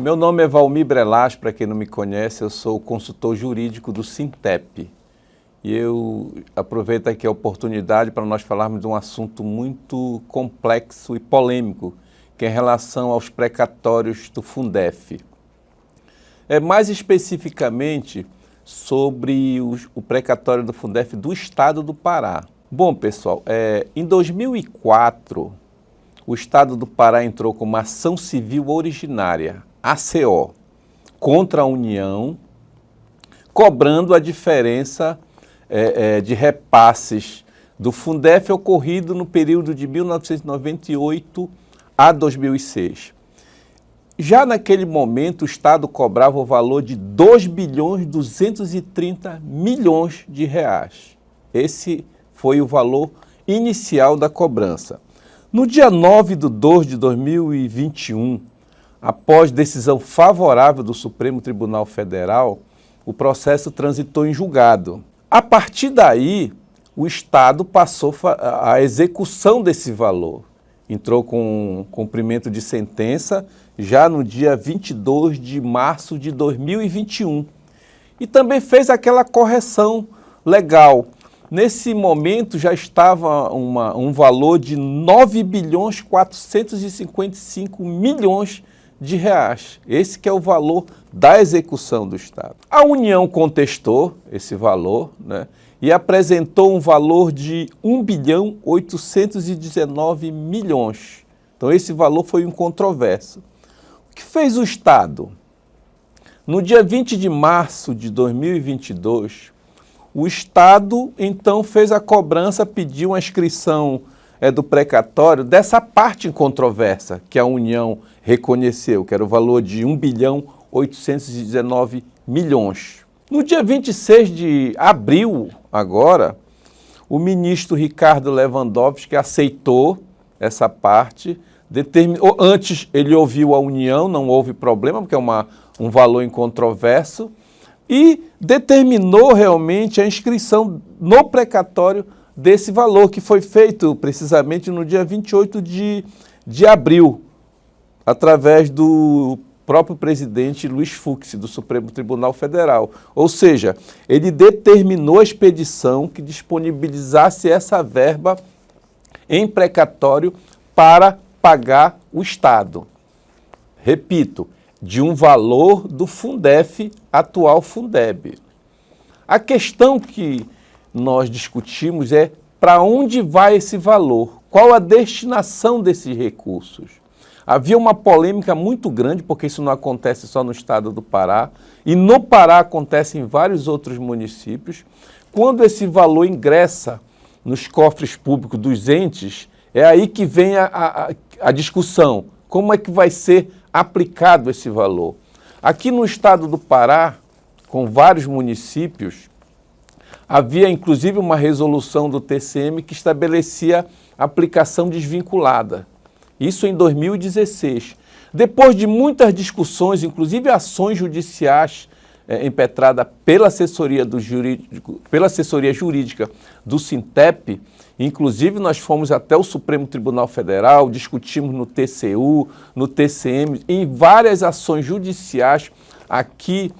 Meu nome é Valmir Brelas, para quem não me conhece, eu sou consultor jurídico do Sintep. E eu aproveito aqui a oportunidade para nós falarmos de um assunto muito complexo e polêmico, que é em relação aos precatórios do Fundef. Mais especificamente sobre o precatório do Fundef do Estado do Pará. Bom, pessoal, em 2004, o Estado do Pará entrou com uma ação civil originária, ACO, contra a União, cobrando a diferença de repasses do Fundef ocorrido no período de 1998 a 2006. Já naquele momento, o Estado cobrava o valor de 2.230 bilhões de reais. Esse foi o valor inicial da cobrança. No dia 9 de 2 de 2021, após decisão favorável do Supremo Tribunal Federal, o processo transitou em julgado. A partir daí, o Estado passou a execução desse valor. Entrou com cumprimento de sentença já no dia 22 de março de 2021. E também fez aquela correção legal. Nesse momento já estava um valor de 9.455 bilhões de reais. Esse que é o valor da execução do Estado. A União contestou esse valor, né, e apresentou um valor de 1.819 bilhões. Então esse valor foi um controverso. O que fez o Estado? No dia 20 de março de 2022, o Estado então fez a cobrança, pediu uma inscrição do precatório dessa parte em controvérsia que a União reconheceu, que era o valor de 1.819 bilhões. No dia 26 de abril, agora, o ministro Ricardo Lewandowski aceitou essa parte, antes ele ouviu a União, não houve problema, porque é um valor incontroverso, e determinou realmente a inscrição no precatório desse valor, que foi feito precisamente no dia 28 de abril, através do próprio presidente Luiz Fux, do Supremo Tribunal Federal. Ou seja, ele determinou a expedição que disponibilizasse essa verba em precatório para pagar o Estado. Repito, de um valor do Fundef, atual Fundeb. A questão que nós discutimos é para onde vai esse valor, qual a destinação desses recursos. Havia uma polêmica muito grande, porque isso não acontece só no Estado do Pará, e no Pará acontece em vários outros municípios. Quando esse valor ingressa nos cofres públicos dos entes, é aí que vem a discussão. Como é que vai ser aplicado esse valor? Aqui no Estado do Pará, com vários municípios, havia inclusive uma resolução do TCM que estabelecia aplicação desvinculada. Isso em 2016. Depois de muitas discussões, inclusive ações judiciais impetradas pela assessoria jurídica do Sintep, inclusive nós fomos até o Supremo Tribunal Federal, discutimos no TCU, no TCM, em várias ações judiciais aqui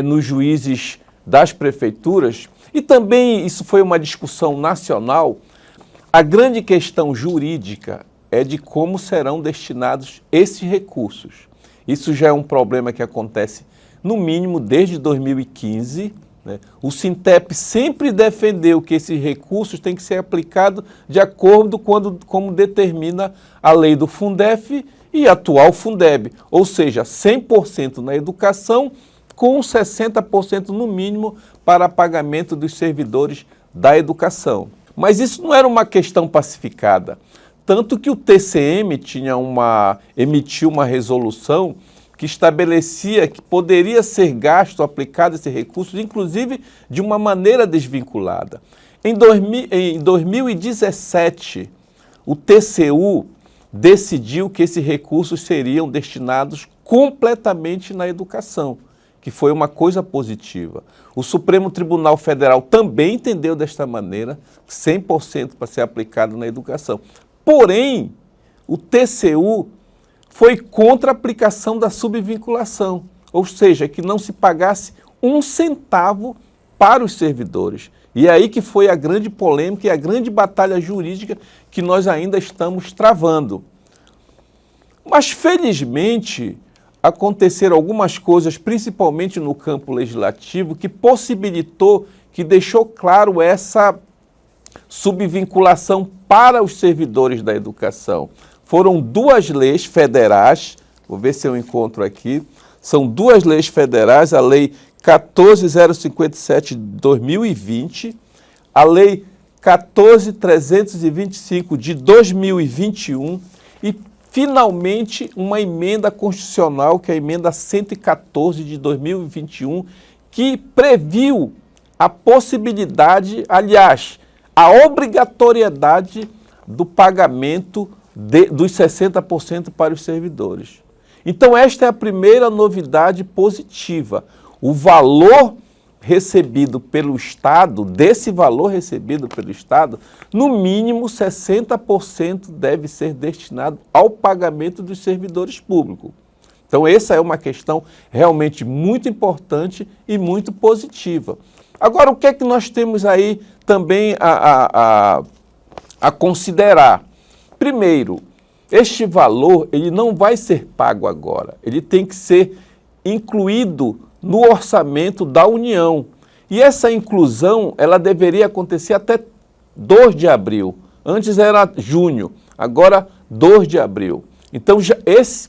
nos juízes das prefeituras, e também isso foi uma discussão nacional. A grande questão jurídica é de como serão destinados esses recursos. Isso já é um problema que acontece, no mínimo, desde 2015. Né? O Sintep sempre defendeu que esses recursos têm que ser aplicados de acordo com como determina a lei do Fundef e atual Fundeb, ou seja, 100% na educação, com 60% no mínimo para pagamento dos servidores da educação. Mas isso não era uma questão pacificada. Tanto que o TCM emitiu uma resolução que estabelecia que poderia ser gasto, aplicado esses recursos, inclusive de uma maneira desvinculada. Em 2017, o TCU decidiu que esses recursos seriam destinados completamente na educação, que foi uma coisa positiva. O Supremo Tribunal Federal também entendeu desta maneira, 100% para ser aplicado na educação. Porém, o TCU foi contra a aplicação da subvinculação, ou seja, que não se pagasse um centavo para os servidores. E é aí que foi a grande polêmica e a grande batalha jurídica que nós ainda estamos travando. Mas, felizmente, aconteceram algumas coisas, principalmente no campo legislativo, que possibilitou, que deixou claro essa subvinculação para os servidores da educação. Foram duas leis federais, vou ver se eu encontro aqui, são duas leis federais, a Lei 14.057 de 2020, a Lei 14.325 de 2021 e, finalmente, uma emenda constitucional, que é a Emenda 114 de 2021, que previu a possibilidade, aliás, a obrigatoriedade do pagamento dos 60% para os servidores. Então, esta é a primeira novidade positiva. O valor recebido pelo Estado, desse valor recebido pelo Estado, no mínimo 60% deve ser destinado ao pagamento dos servidores públicos. Então, essa é uma questão realmente muito importante e muito positiva. Agora, o que é que nós temos aí também a considerar? Primeiro, este valor ele não vai ser pago agora, ele tem que ser incluído no orçamento da União. E essa inclusão ela deveria acontecer até 2 de abril. Antes era junho, agora 2 de abril. Então,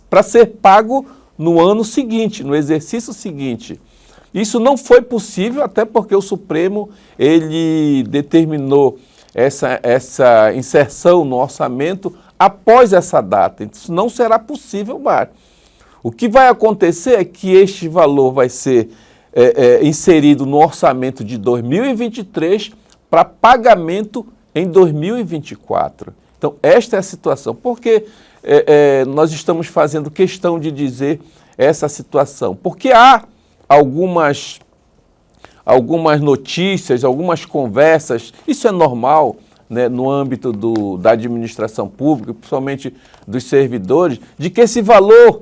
para ser pago no ano seguinte, no exercício seguinte. Isso não foi possível, até porque o Supremo ele determinou essa inserção no orçamento após essa data. Isso não será possível mais. O que vai acontecer é que este valor vai ser inserido no orçamento de 2023 para pagamento em 2024. Então, esta é a situação. Por que nós estamos fazendo questão de dizer essa situação? Porque há algumas notícias, algumas conversas, isso é normal, né, no âmbito da administração pública, principalmente dos servidores, de que esse valor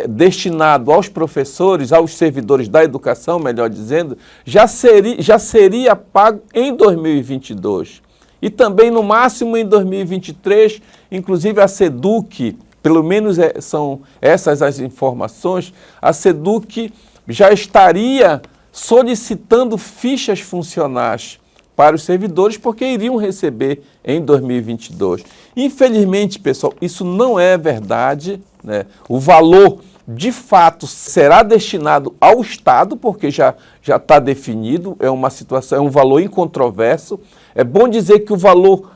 destinado aos professores, aos servidores da educação, melhor dizendo, já seria pago em 2022. E também, no máximo, em 2023, inclusive a SEDUC, pelo menos são essas as informações, a SEDUC já estaria solicitando fichas funcionais para os servidores, porque iriam receber em 2022. Infelizmente, pessoal, isso não é verdade, né? O valor, de fato, será destinado ao Estado, porque já está definido, é uma situação, é um valor incontroverso. É bom dizer que o valor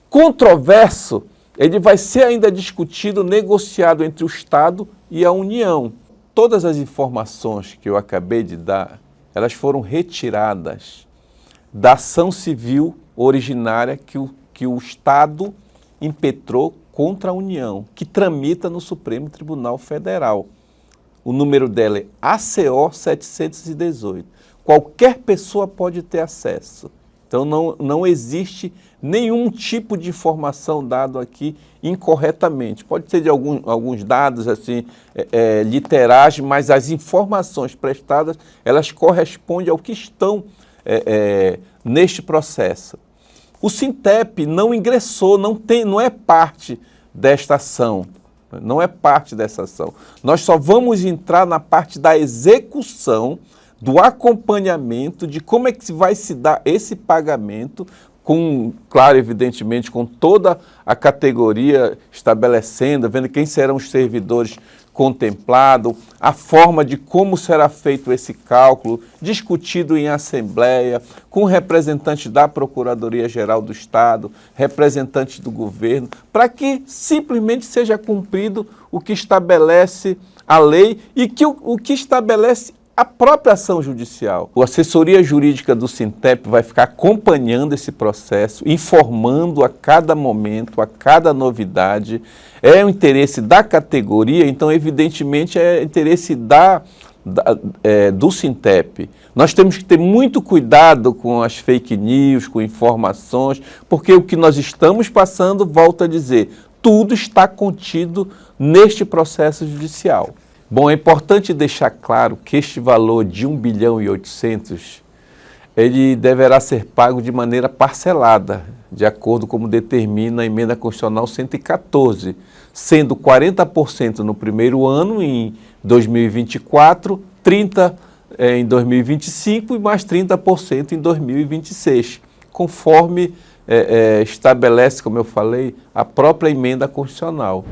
controverso, ele vai ser ainda discutido, negociado entre o Estado e a União. Todas as informações que eu acabei de dar, elas foram retiradas da ação civil originária que o Estado impetrou contra a União, que tramita no Supremo Tribunal Federal. O número dela é ACO 718. Qualquer pessoa pode ter acesso. Então, não existe nenhum tipo de informação dado aqui incorretamente. Pode ser de alguns dados assim, literais, mas as informações prestadas, elas correspondem ao que estão neste processo. O Sintep não ingressou, não é parte desta ação. Não é parte dessa ação. Nós só vamos entrar na parte da execução, do acompanhamento, de como é que vai se dar esse pagamento, claro, evidentemente, com toda a categoria estabelecendo, vendo quem serão os servidores contemplados, a forma de como será feito esse cálculo, discutido em assembleia, com representantes da Procuradoria-Geral do Estado, representantes do governo, para que simplesmente seja cumprido o que estabelece a lei e o que estabelece a própria ação judicial. A assessoria jurídica do Sintep vai ficar acompanhando esse processo, informando a cada momento, a cada novidade. É o interesse da categoria, então, evidentemente, é interesse do Sintep. Nós temos que ter muito cuidado com as fake news, com informações, porque o que nós estamos passando, volto a dizer, tudo está contido neste processo judicial. Bom, é importante deixar claro que este valor de 1 bilhão e 800, ele deverá ser pago de maneira parcelada, de acordo com como determina a Emenda Constitucional 114, sendo 40% no primeiro ano, em 2024, 30% em 2025 e mais 30% em 2026, conforme estabelece, como eu falei, a própria Emenda Constitucional.